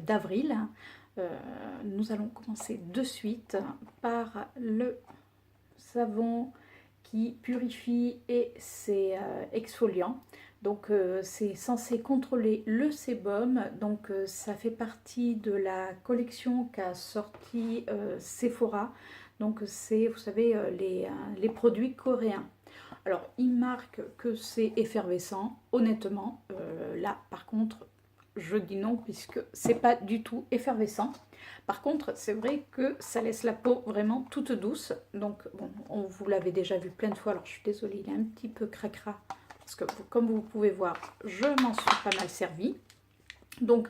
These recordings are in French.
d'avril. Nous allons commencer de suite par le savon qui purifie et c'est exfoliant. Donc c'est censé contrôler le sébum. Donc ça fait partie de la collection qu'a sorti Sephora. Donc c'est, vous savez, les produits coréens. Alors il marque que c'est effervescent. Honnêtement, là par contre, je dis non puisque c'est pas du tout effervescent. Par contre, c'est vrai que ça laisse la peau vraiment toute douce. Donc, bon, vous l'avez déjà vu plein de fois. Alors, je suis désolée, il est un petit peu cracra. Parce que, comme vous pouvez voir, je m'en suis pas mal servi. Donc,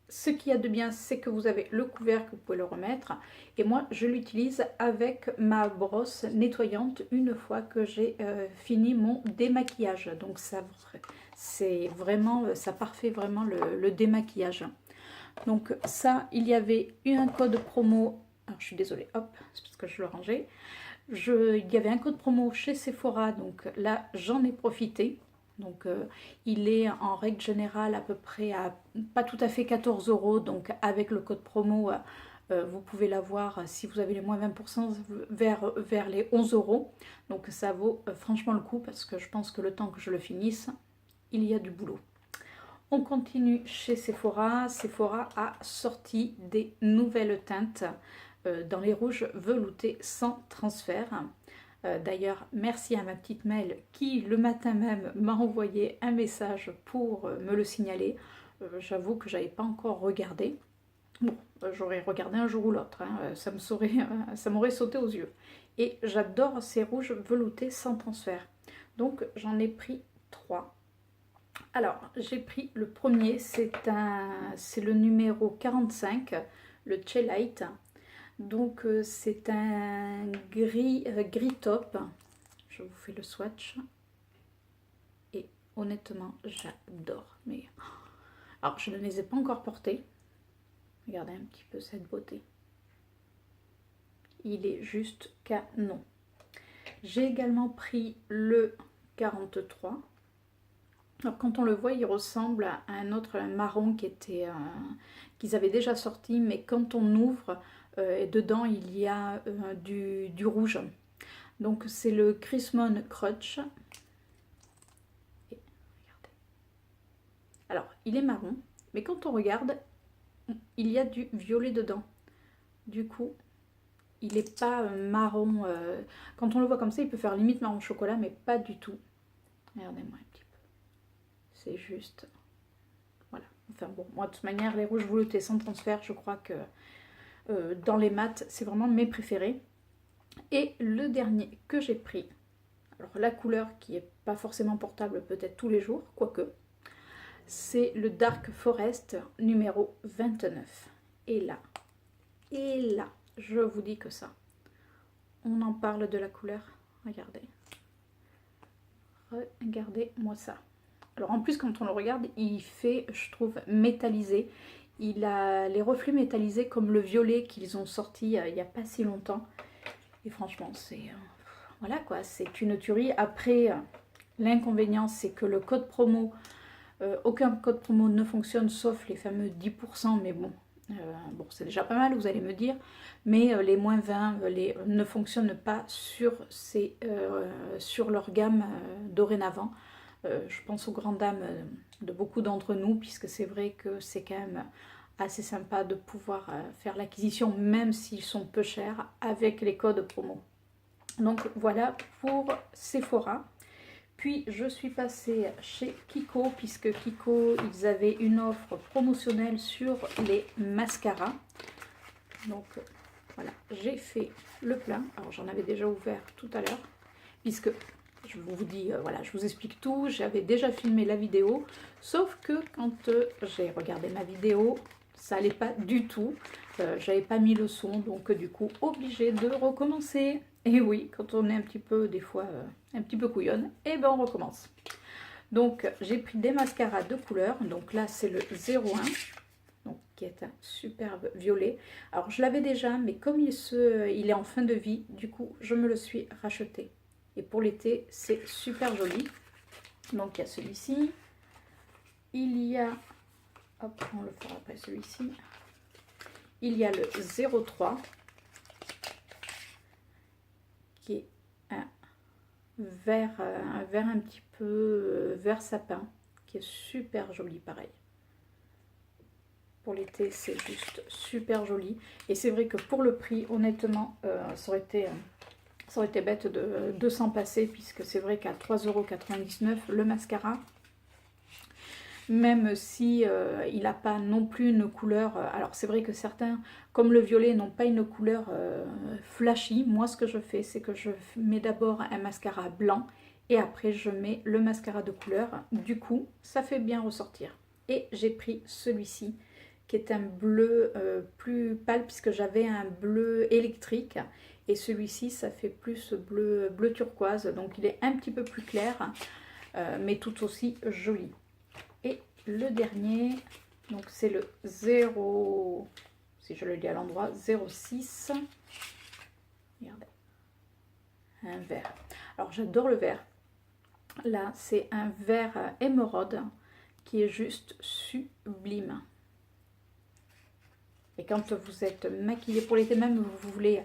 ce qu'il y a de bien, c'est que vous avez le couvercle, vous pouvez le remettre. Et moi, je l'utilise avec ma brosse nettoyante une fois que j'ai fini mon démaquillage. Donc, c'est vraiment, ça parfait vraiment le démaquillage. Donc ça, il y avait eu un code promo, alors je suis désolée, hop, c'est parce que je le rangeais. Il y avait un code promo chez Sephora, donc là j'en ai profité. Donc il est en règle générale à peu près à pas tout à fait 14 €, donc avec le code promo, vous pouvez l'avoir si vous avez les moins 20% vers les 11 €. Donc ça vaut franchement le coup parce que je pense que le temps que je le finisse, il y a du boulot. On continue chez Sephora. Sephora a sorti des nouvelles teintes dans les rouges veloutés sans transfert. D'ailleurs, merci à ma petite Mel qui, le matin même, m'a envoyé un message pour me le signaler. J'avoue que je n'avais pas encore regardé. Bon, j'aurais regardé un jour ou l'autre, hein, ça m'aurait sauté aux yeux. Et j'adore ces rouges veloutés sans transfert. Donc, j'en ai pris 3. Alors, j'ai pris le premier, c'est le numéro 45, le Chelite. Donc, c'est un gris top. Je vous fais le swatch. Et honnêtement, j'adore. Mais alors, je ne les ai pas encore portés. Regardez un petit peu cette beauté. Il est juste canon. J'ai également pris le 43. Alors quand on le voit, il ressemble à un autre marron qu'ils avaient déjà sorti, mais quand on ouvre, dedans il y a du rouge. Donc c'est le Chrismon Crutch. Et, regardez. Alors il est marron, mais quand on regarde, il y a du violet dedans. Du coup, il n'est pas marron. Quand on le voit comme ça, il peut faire limite marron chocolat, mais pas du tout. Regardez-moi un petit peu. C'est juste... Voilà. Enfin bon, moi de toute manière, les rouges veloutés sans transfert, je crois que dans les mats, c'est vraiment mes préférés. Et le dernier que j'ai pris, alors la couleur qui n'est pas forcément portable peut-être tous les jours, quoique, c'est le Dark Forest numéro 29. Et là, je vous dis que ça, on en parle de la couleur. Regardez. Regardez-moi ça. Alors en plus, quand on le regarde, il fait, je trouve, métallisé. Il a les reflets métallisés comme le violet qu'ils ont sorti il n'y a pas si longtemps. Et franchement, c'est... voilà quoi, c'est une tuerie. Après, l'inconvénient, c'est que le code promo, aucun code promo ne fonctionne sauf les fameux 10%, mais bon, c'est déjà pas mal, vous allez me dire. Mais les moins 20 ne fonctionnent pas sur leur gamme dorénavant. Je pense aux grandes dames de beaucoup d'entre nous, puisque c'est vrai que c'est quand même assez sympa de pouvoir faire l'acquisition, même s'ils sont peu chers, avec les codes promo. Donc voilà pour Sephora. Puis je suis passée chez Kiko, puisque Kiko, ils avaient une offre promotionnelle sur les mascaras. Donc voilà, j'ai fait le plein. Alors j'en avais déjà ouvert tout à l'heure, puisque je vous dis, voilà, je vous explique tout. J'avais déjà filmé la vidéo, sauf que quand j'ai regardé ma vidéo, ça allait pas du tout. J'avais pas mis le son, donc du coup, obligée de recommencer. Et oui, quand on est un petit peu, des fois, un petit peu couillonne, et ben on recommence. Donc, j'ai pris des mascaras de couleur. Donc là, c'est le 01, donc, qui est un superbe violet. Alors, je l'avais déjà, mais comme il est en fin de vie, du coup, je me le suis racheté. Et pour l'été, c'est super joli. Donc, il y a celui-ci. Il y a... hop, on le fera après celui-ci. Il y a le 03 qui est un vert un petit peu vert sapin, qui est super joli pareil. Pour l'été, c'est juste super joli. Et c'est vrai que pour le prix, honnêtement, ça aurait été bête de s'en passer, puisque c'est vrai qu'à 3,99 € le mascara, même si il n'a pas non plus une couleur, alors c'est vrai que certains, comme le violet, n'ont pas une couleur flashy. Moi, ce que je fais, c'est que je mets d'abord un mascara blanc et après je mets le mascara de couleur. Du coup, ça fait bien ressortir. Et j'ai pris celui-ci, qui est un bleu plus pâle, puisque j'avais un bleu électrique. Et celui-ci, ça fait plus bleu turquoise, donc il est un petit peu plus clair, mais tout aussi joli. Et le dernier, donc c'est le 0, si je le lis à l'endroit, 06. Regardez, un vert. Alors j'adore le vert. Là, c'est un vert émeraude qui est juste sublime. Et quand vous êtes maquillé pour l'été, même vous voulez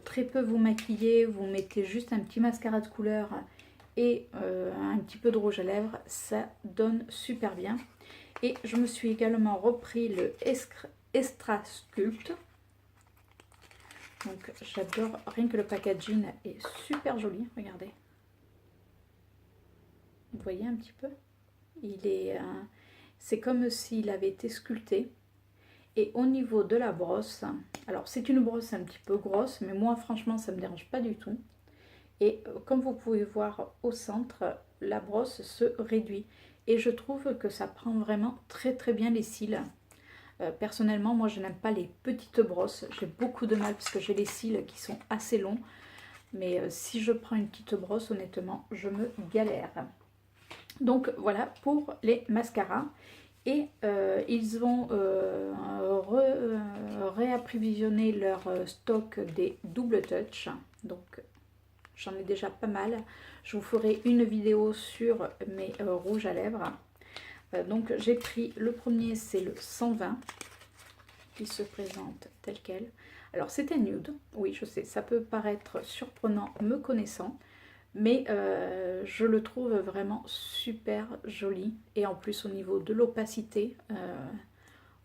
très peu vous maquiller, vous mettez juste un petit mascara de couleur et un petit peu de rouge à lèvres, ça donne super bien. Et je me suis également repris le Extra Sculpt. Donc j'adore, rien que le packaging est super joli, regardez. Vous voyez un petit peu, c'est comme s'il avait été sculpté. Et au niveau de la brosse, alors c'est une brosse un petit peu grosse, mais moi franchement ça ne me dérange pas du tout. Et comme vous pouvez voir au centre, la brosse se réduit. Et je trouve que ça prend vraiment très très bien les cils. Personnellement, moi je n'aime pas les petites brosses. J'ai beaucoup de mal parce que j'ai les cils qui sont assez longs. Mais si je prends une petite brosse, honnêtement, je me galère. Donc voilà pour les mascaras. Et ils vont réapprovisionner leur stock des double touch. Donc j'en ai déjà pas mal. Je vous ferai une vidéo sur mes rouges à lèvres. Donc j'ai pris le premier, c'est le 120 qui se présente tel quel. Alors c'est un nude, oui je sais, ça peut paraître surprenant me connaissant, mais je le trouve vraiment super joli. Et en plus au niveau de l'opacité,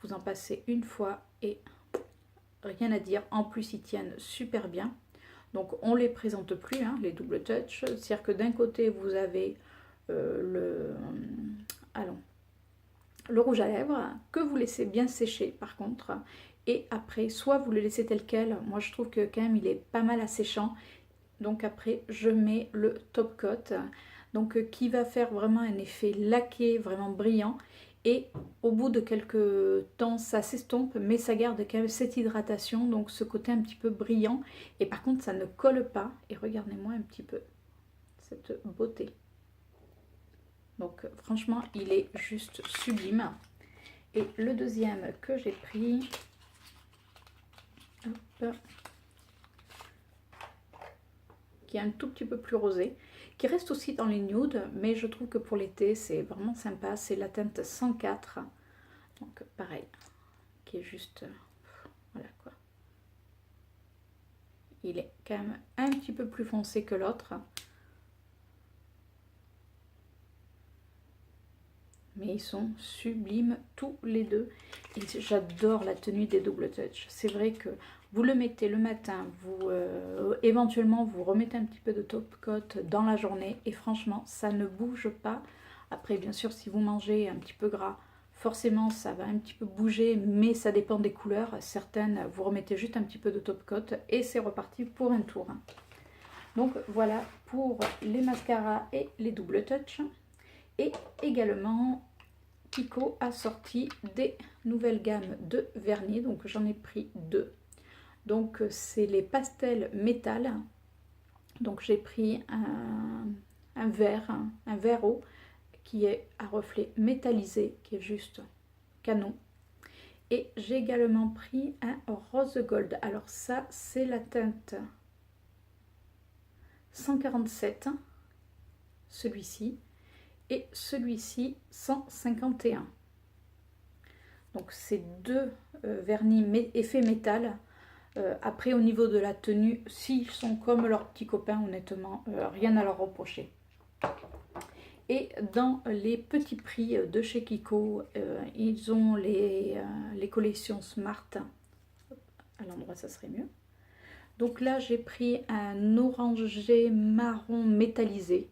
vous en passez une fois et rien à dire. En plus ils tiennent super bien. Donc on ne les présente plus, hein, les double touch. C'est-à-dire que d'un côté vous avez le rouge à lèvres que vous laissez bien sécher par contre. Et après soit vous le laissez tel quel. Moi je trouve que quand même il est pas mal asséchant. Donc après je mets le top coat. Donc qui va faire vraiment un effet laqué, vraiment brillant. Et au bout de quelques temps, ça s'estompe, mais ça garde quand même cette hydratation, donc ce côté un petit peu brillant. Et par contre, ça ne colle pas. Et regardez-moi un petit peu cette beauté. Donc franchement, il est juste sublime. Et le deuxième que j'ai pris, hop, qui est un tout petit peu plus rosé, qui reste aussi dans les nudes, mais je trouve que pour l'été c'est vraiment sympa. C'est la teinte 104, donc pareil, qui est juste, voilà quoi. Il est quand même un petit peu plus foncé que l'autre, mais ils sont sublimes tous les deux. Et j'adore la tenue des double touch. C'est vrai que vous le mettez le matin, vous éventuellement vous remettez un petit peu de top coat dans la journée et franchement ça ne bouge pas. Après bien sûr si vous mangez un petit peu gras, forcément ça va un petit peu bouger, mais ça dépend des couleurs. Certaines vous remettez juste un petit peu de top coat et c'est reparti pour un tour. Donc voilà pour les mascaras et les double touch. Et également Kiko a sorti des nouvelles gammes de vernis, donc j'en ai pris deux. Donc c'est les pastels métal. Donc j'ai pris un verre eau qui est à reflet métallisé, qui est juste canon. Et j'ai également pris un rose gold. Alors ça c'est la teinte 147, celui-ci, et celui-ci 151. Donc c'est deux vernis effet métal. Après au niveau de la tenue, s'ils sont comme leurs petits copains, honnêtement, rien à leur reprocher. Et dans les petits prix de chez Kiko, ils ont les collections Smart. À l'endroit, ça serait mieux. Donc là, j'ai pris un orangé marron métallisé.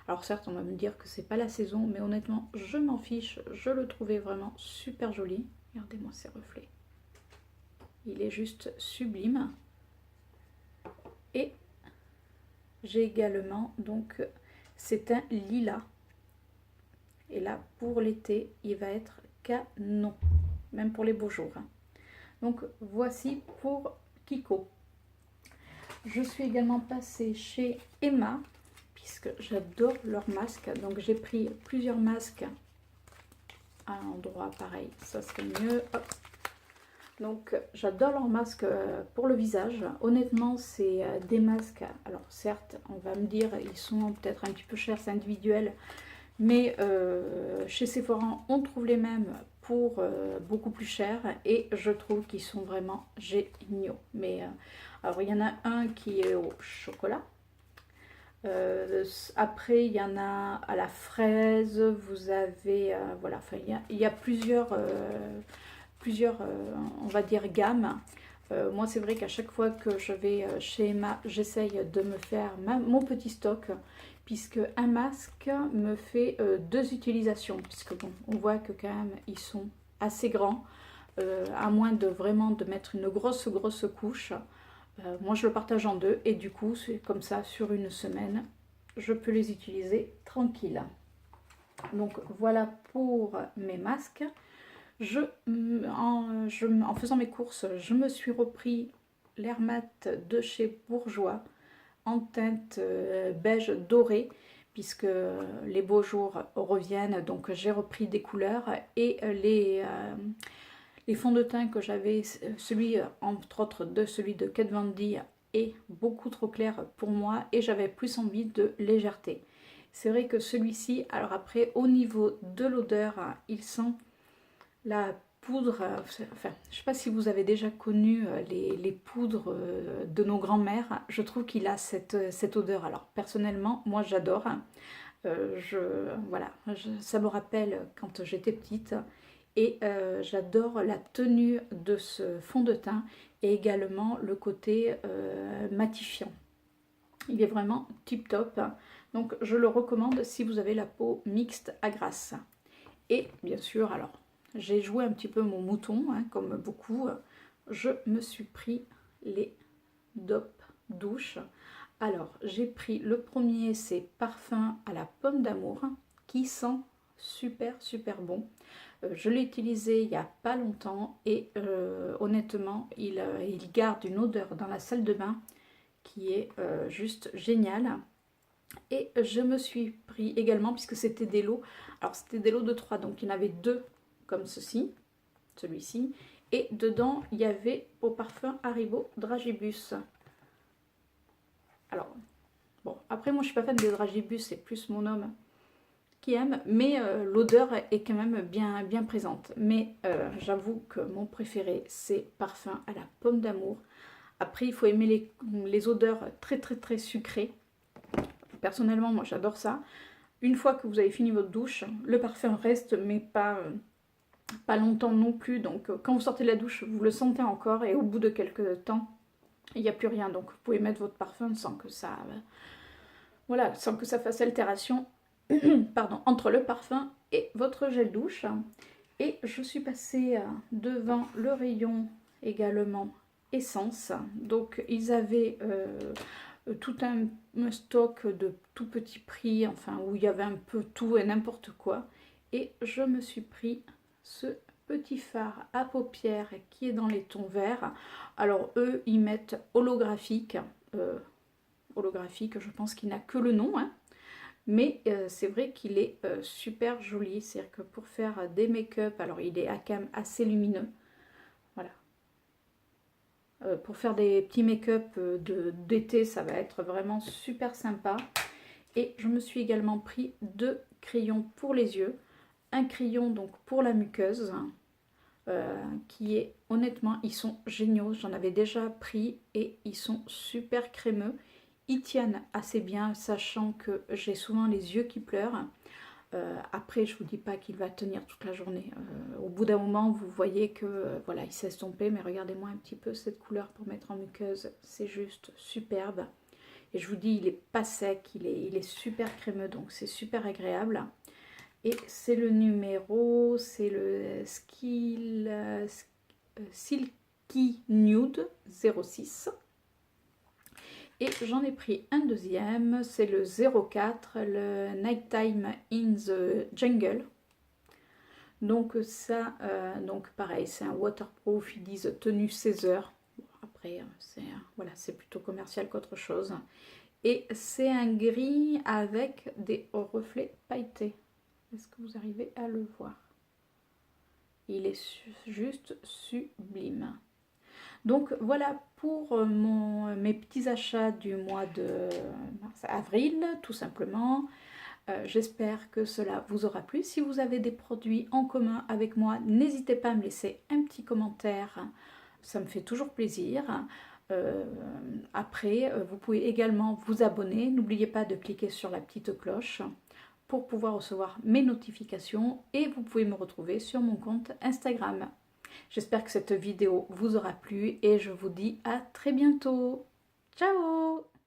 Alors certes, on va me dire que c'est pas la saison, mais honnêtement, je m'en fiche. Je le trouvais vraiment super joli. Regardez-moi ces reflets. Il est juste sublime. Et j'ai également, donc, c'est un lilas. Et là, pour l'été, il va être canon. Même pour les beaux jours. Donc, voici pour Kiko. Je suis également passée chez Emma, puisque j'adore leurs masques. Donc, j'ai pris plusieurs masques à l'endroit pareil. Ça serait mieux. Hop. Donc, j'adore leurs masques pour le visage. Honnêtement, c'est des masques. Alors, certes, on va me dire, ils sont peut-être un petit peu chers, c'est individuel. Mais chez Sephora, on trouve les mêmes pour beaucoup plus cher. Et je trouve qu'ils sont vraiment géniaux. Mais alors, il y en a un qui est au chocolat. Après, il y en a à la fraise. Vous avez, voilà, enfin, il y a plusieurs, on va dire, gammes. Moi, c'est vrai qu'à chaque fois que je vais chez Emma, j'essaye de me faire mon petit stock, puisque un masque me fait 2 utilisations, puisque bon, on voit que quand même, ils sont assez grands, à moins de vraiment de mettre une grosse couche. Moi, je le partage en 2, et du coup, c'est comme ça, sur une semaine, je peux les utiliser tranquille. Donc, voilà pour mes masques. En faisant mes courses, je me suis repris l'air mat de chez Bourjois en teinte beige doré, puisque les beaux jours reviennent, donc j'ai repris des couleurs. Et les fonds de teint que j'avais, celui entre autres de celui de Kat Von D est beaucoup trop clair pour moi, et j'avais plus envie de légèreté. C'est vrai que celui-ci, alors après au niveau de l'odeur, il sent la poudre, enfin, je ne sais pas si vous avez déjà connu les poudres de nos grands-mères. Je trouve qu'il a cette odeur. Alors personnellement, moi j'adore. Voilà, ça me rappelle quand j'étais petite. Et j'adore la tenue de ce fond de teint et également le côté matifiant. Il est vraiment tip top. Donc je le recommande si vous avez la peau mixte à grasse. Et bien sûr, alors, j'ai joué un petit peu mon mouton, hein, comme beaucoup. Je me suis pris les DOP douche. Alors, j'ai pris le premier, c'est Parfum à la pomme d'amour, qui sent super bon. Je l'ai utilisé il n'y a pas longtemps, et honnêtement, il garde une odeur dans la salle de bain qui est juste géniale. Et je me suis pris également, puisque c'était des lots, alors c'était des lots de 3, donc il y en avait 2 comme ceci, celui-ci, et dedans il y avait au parfum Haribo Dragibus. Alors, bon, après moi je suis pas fan des Dragibus, c'est plus mon homme qui aime, mais l'odeur est quand même bien présente. Mais j'avoue que mon préféré c'est Parfum à la pomme d'amour. Après il faut aimer les odeurs très sucrées. Personnellement, moi j'adore ça. Une fois que vous avez fini votre douche, le parfum reste, mais pas longtemps non plus. Donc quand vous sortez de la douche, vous le sentez encore, et au bout de quelques temps, il n'y a plus rien. Donc vous pouvez mettre votre parfum sans que ça, voilà, sans que ça fasse altération pardon, entre le parfum et votre gel douche. Et je suis passée devant le rayon également essence. Donc ils avaient tout un stock de tout petits prix, enfin où il y avait un peu tout et n'importe quoi. Et je me suis pris ce petit fard à paupières qui est dans les tons verts. Alors eux ils mettent holographique, je pense qu'il n'a que le nom, hein. Mais c'est vrai qu'il est super joli, c'est-à-dire que pour faire des make-up, alors il est quand même assez lumineux. Voilà. Pour faire des petits make-up d'été, ça va être vraiment super sympa. Et je me suis également pris 2 crayons pour les yeux. Un crayon donc pour la muqueuse qui est, honnêtement, ils sont géniaux. J'en avais déjà pris et ils sont super crémeux. Ils tiennent assez bien, sachant que j'ai souvent les yeux qui pleurent. Après, je vous dis pas qu'il va tenir toute la journée. Au bout d'un moment, vous voyez que voilà, il s'est estompé, mais regardez-moi un petit peu cette couleur pour mettre en muqueuse. C'est juste superbe. Et je vous dis, il est pas sec, il est super crémeux, donc c'est super agréable. Et c'est le numéro, c'est le Silky Nude 06. Et j'en ai pris un deuxième, c'est le 04, le Nighttime in the Jungle. Donc ça, donc pareil, c'est un waterproof, ils disent tenue 16 heures. Bon, après, c'est voilà, c'est plutôt commercial qu'autre chose. Et c'est un gris avec des reflets pailletés. Est-ce que vous arrivez à le voir? Il est juste sublime. Donc voilà pour mes petits achats du mois de avril, tout simplement. J'espère que cela vous aura plu. Si vous avez des produits en commun avec moi, n'hésitez pas à me laisser un petit commentaire. Ça me fait toujours plaisir. Après, vous pouvez également vous abonner. N'oubliez pas de cliquer sur la petite cloche pour pouvoir recevoir mes notifications et vous pouvez me retrouver sur mon compte Instagram. J'espère que cette vidéo vous aura plu et je vous dis à très bientôt. Ciao!